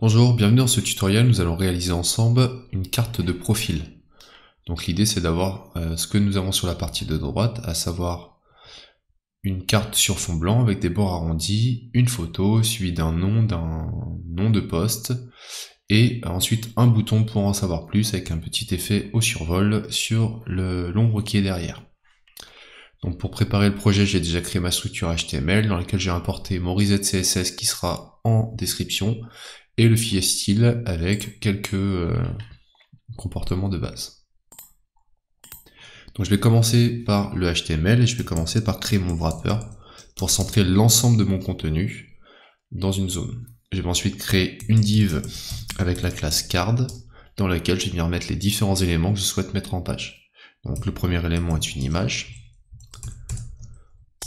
Bonjour, bienvenue dans ce tutoriel. Nous allons réaliser ensemble une carte de profil. Donc l'idée c'est d'avoir ce que nous avons sur la partie de droite, à savoir une carte sur fond blanc avec des bords arrondis, une photo suivie d'un nom de poste, et ensuite un bouton pour en savoir plus avec un petit effet au survol sur l'ombre qui est derrière. Donc pour préparer le projet, j'ai déjà créé ma structure HTML dans laquelle j'ai importé mon reset CSS qui sera en description, et le fichier style avec quelques comportements de base. Donc je vais commencer par le HTML et je vais commencer par créer mon wrapper pour centrer l'ensemble de mon contenu dans une zone. Je vais ensuite créer une div avec la classe card dans laquelle je vais venir mettre les différents éléments que je souhaite mettre en page. Donc le premier élément est une image.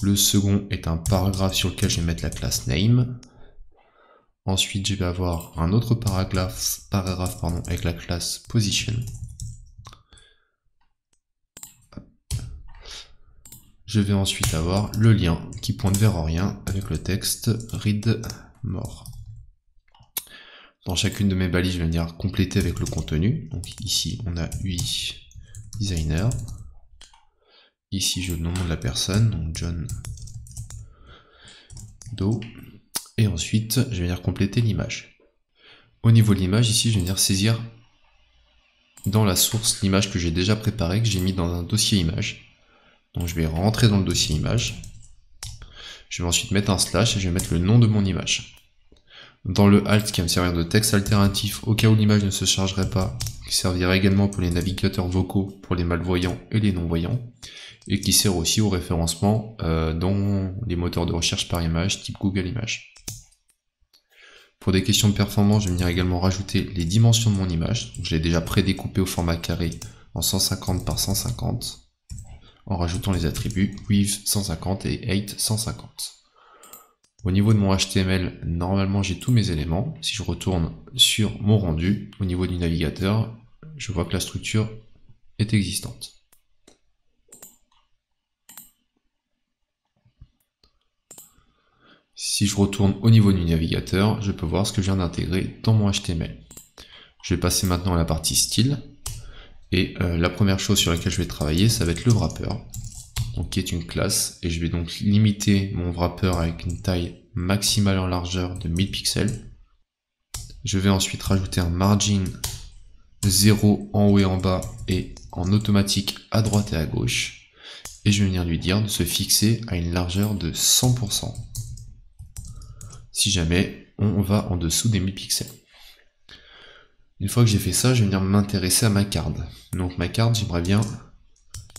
Le second est un paragraphe sur lequel je vais mettre la classe name. Ensuite, je vais avoir un autre paragraphe avec la classe position. Je vais ensuite avoir le lien qui pointe vers rien avec le texte read more. Dans chacune de mes balises, je vais venir compléter avec le contenu. Donc ici, on a UI designer. Ici, je demande la personne, donc John Doe. Et ensuite, je vais venir compléter l'image. Au niveau de l'image, ici, je vais venir saisir dans la source l'image que j'ai déjà préparée, que j'ai mis dans un dossier image. Donc je vais rentrer dans le dossier image. Je vais ensuite mettre un slash et je vais mettre le nom de mon image. Dans le alt qui va me servir de texte alternatif au cas où l'image ne se chargerait pas, qui servira également pour les navigateurs vocaux, pour les malvoyants et les non-voyants, et qui sert aussi au référencement dans les moteurs de recherche par image type Google Images. Pour des questions de performance, je vais venir également rajouter les dimensions de mon image. Donc, je l'ai déjà prédécoupé au format carré en 150 par 150, en rajoutant les attributs width 150 et height 150. Au niveau de mon HTML, normalement j'ai tous mes éléments. Si je retourne sur mon rendu, au niveau du navigateur, je vois que la structure est existante. Si je retourne au niveau du navigateur, je peux voir ce que je viens d'intégrer dans mon HTML. Je vais passer maintenant à la partie style. Et la première chose sur laquelle je vais travailler, ça va être le wrapper, donc qui est une classe. Et je vais donc limiter mon wrapper avec une taille maximale en largeur de 1000 pixels. Je vais ensuite rajouter un margin 0 en haut et en bas et en automatique à droite et à gauche. Et je vais venir lui dire de se fixer à une largeur de 100%. Si jamais on va en dessous des 1000 pixels. Une fois que j'ai fait ça, je vais venir m'intéresser à ma carte. Donc ma carte, j'aimerais bien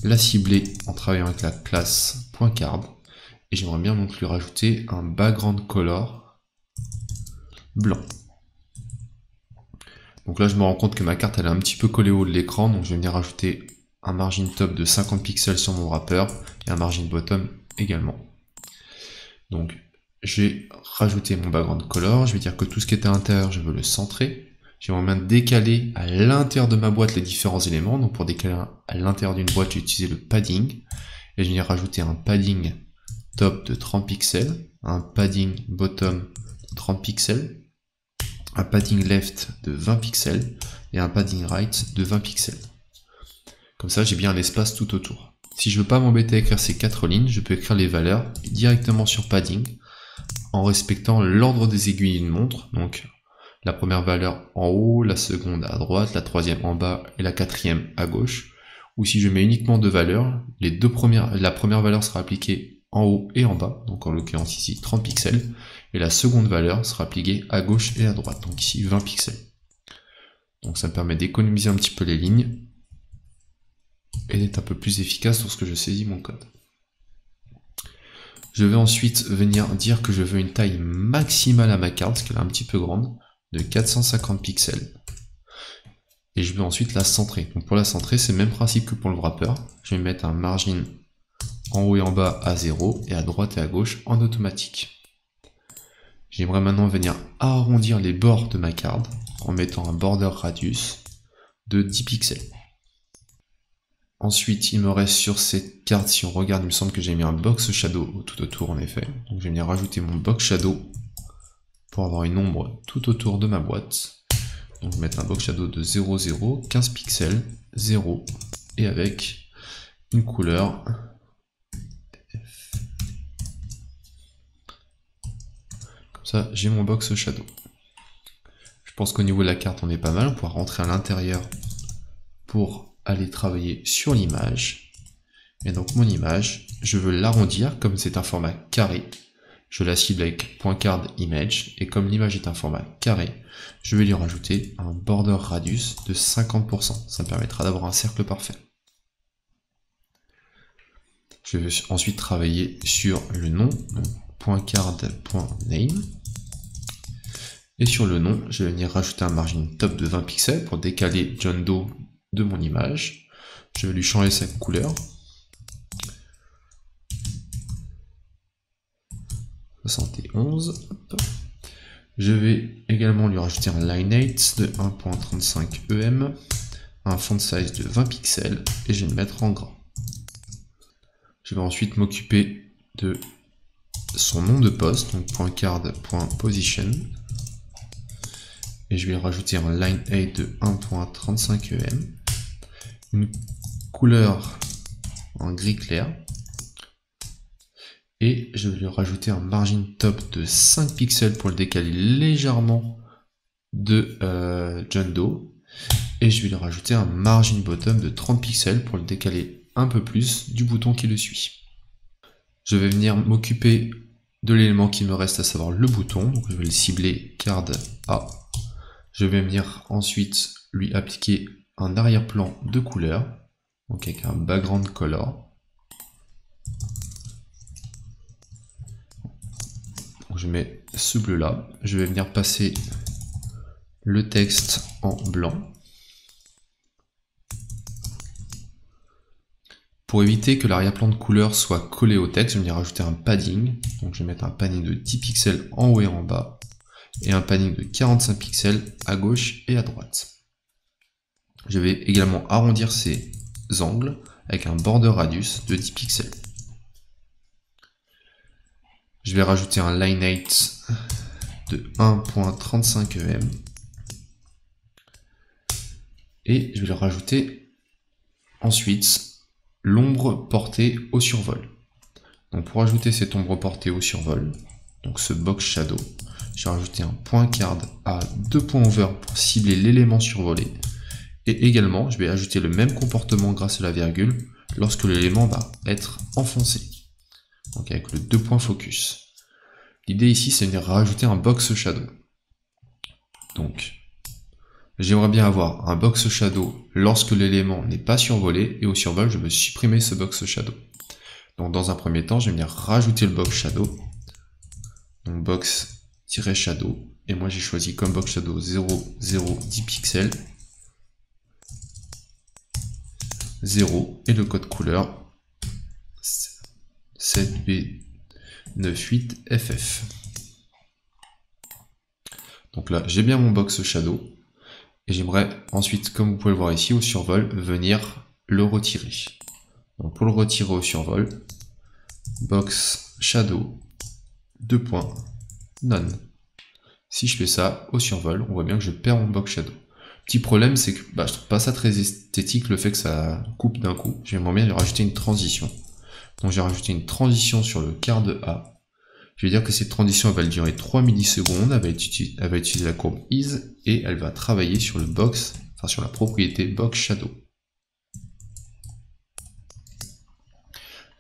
la cibler en travaillant avec la classe .card. Et j'aimerais bien donc lui rajouter un background color blanc. Donc là, je me rends compte que ma carte, elle est un petit peu collée au haut de l'écran. Donc je vais venir rajouter un margin top de 50 pixels sur mon wrapper et un margin bottom également. Donc je vais rajouter mon background color. Je vais dire que tout ce qui est à l'intérieur, je veux le centrer. J'aimerais bien décaler à l'intérieur de ma boîte les différents éléments. Donc pour décaler à l'intérieur d'une boîte, j'ai utilisé le padding. Et je viens rajouter un padding top de 30 pixels, un padding bottom de 30 pixels, un padding left de 20 pixels et un padding right de 20 pixels. Comme ça, j'ai bien l'espace tout autour. Si je veux pas m'embêter à écrire ces 4 lignes, je peux écrire les valeurs directement sur padding en respectant l'ordre des aiguilles d'une montre. Donc la première valeur en haut, la seconde à droite, la troisième en bas et la quatrième à gauche. Ou si je mets uniquement deux valeurs, la première valeur sera appliquée en haut et en bas, donc en l'occurrence ici 30 pixels, et la seconde valeur sera appliquée à gauche et à droite, donc ici 20 pixels. Donc ça me permet d'économiser un petit peu les lignes et d'être un peu plus efficace lorsque je saisis mon code. Je vais ensuite venir dire que je veux une taille maximale à ma carte, parce qu'elle est un petit peu grande, de 450 pixels. Et je vais ensuite la centrer. Donc pour la centrer, c'est le même principe que pour le wrapper. Je vais mettre un margin en haut et en bas à 0 et à droite et à gauche en automatique. J'aimerais maintenant venir arrondir les bords de ma carte en mettant un border radius de 10 pixels. Ensuite, il me reste sur cette carte, si on regarde, il me semble que j'ai mis un box shadow tout autour en effet. Donc je vais venir rajouter mon box shadow pour avoir une ombre tout autour de ma boîte. Donc je vais mettre un box shadow de 0, 0, 15 pixels, 0, et avec une couleur. Comme ça, j'ai mon box shadow. Je pense qu'au niveau de la carte, on est pas mal. On pourra rentrer à l'intérieur pour aller travailler sur l'image. Et donc mon image, je veux l'arrondir, comme c'est un format carré. Je la cible avec point card image, et comme l'image est un format carré, je vais lui rajouter un border radius de 50%. Ça me permettra d'avoir un cercle parfait. Je vais ensuite travailler sur le nom, donc .card.name. Et sur le nom, je vais venir rajouter un margin top de 20 pixels pour décaler John Doe de mon image. Je vais lui changer sa couleur. 71. Hop. Je vais également lui rajouter un line8 de 1.35 EM, un font size de 20 pixels et je vais le mettre en gras. Je vais ensuite m'occuper de son nom de poste, donc .card.position, et je vais rajouter un line8 de 1.35 EM, une couleur en gris clair, et je vais lui rajouter un margin top de 5 pixels pour le décaler légèrement de John Doe. Et je vais lui rajouter un margin bottom de 30 pixels pour le décaler un peu plus du bouton qui le suit. Je vais venir m'occuper de l'élément qui me reste, à savoir le bouton. Donc je vais le cibler card A. Je vais venir ensuite lui appliquer un arrière-plan de couleur, donc avec un background color. Je mets ce bleu là, je vais venir passer le texte en blanc. Pour éviter que l'arrière-plan de couleur soit collé au texte, je vais venir rajouter un padding. Donc je vais mettre un padding de 10 pixels en haut et en bas, et un padding de 45 pixels à gauche et à droite. Je vais également arrondir ces angles avec un border radius de 10 pixels. Je vais rajouter un line8 de 1.35 EM. Et je vais le rajouter ensuite l'ombre portée au survol. Donc pour ajouter cette ombre portée au survol, donc ce box shadow, je vais rajouter un point card à 2.over pour cibler l'élément survolé. Et également, je vais ajouter le même comportement grâce à la virgule lorsque l'élément va être enfoncé. Donc avec le 2 points focus. L'idée ici, c'est de rajouter un box shadow. Donc, j'aimerais bien avoir un box shadow lorsque l'élément n'est pas survolé, et au survol, je veux supprimer ce box shadow. Donc dans un premier temps, je vais venir rajouter le box shadow. Donc box-shadow. Et moi, j'ai choisi comme box shadow 0, 0, 10 pixels. 0 et le code couleur 7B98FF. Donc là, j'ai bien mon box shadow et j'aimerais ensuite, comme vous pouvez le voir ici, au survol, venir le retirer. Donc pour le retirer au survol, box shadow 2 points none. Si je fais ça au survol, on voit bien que je perds mon box shadow. Petit problème, c'est que je trouve pas ça très esthétique le fait que ça coupe d'un coup. J'aimerais bien lui rajouter une transition. Donc j'ai rajouté une transition sur le card A. Je vais dire que cette transition elle va durer 3 millisecondes. Elle va utiliser la courbe is et elle va travailler sur le box, enfin sur la propriété box shadow.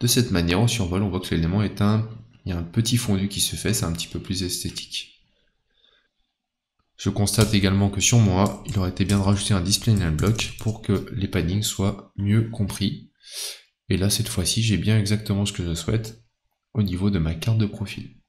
De cette manière, au survol, on voit que l'élément est il y a un petit fondu qui se fait, c'est un petit peu plus esthétique. Je constate également que sur moi, il aurait été bien de rajouter un display line block pour que les paddings soient mieux compris. Et là, cette fois-ci, j'ai bien exactement ce que je souhaite au niveau de ma carte de profil.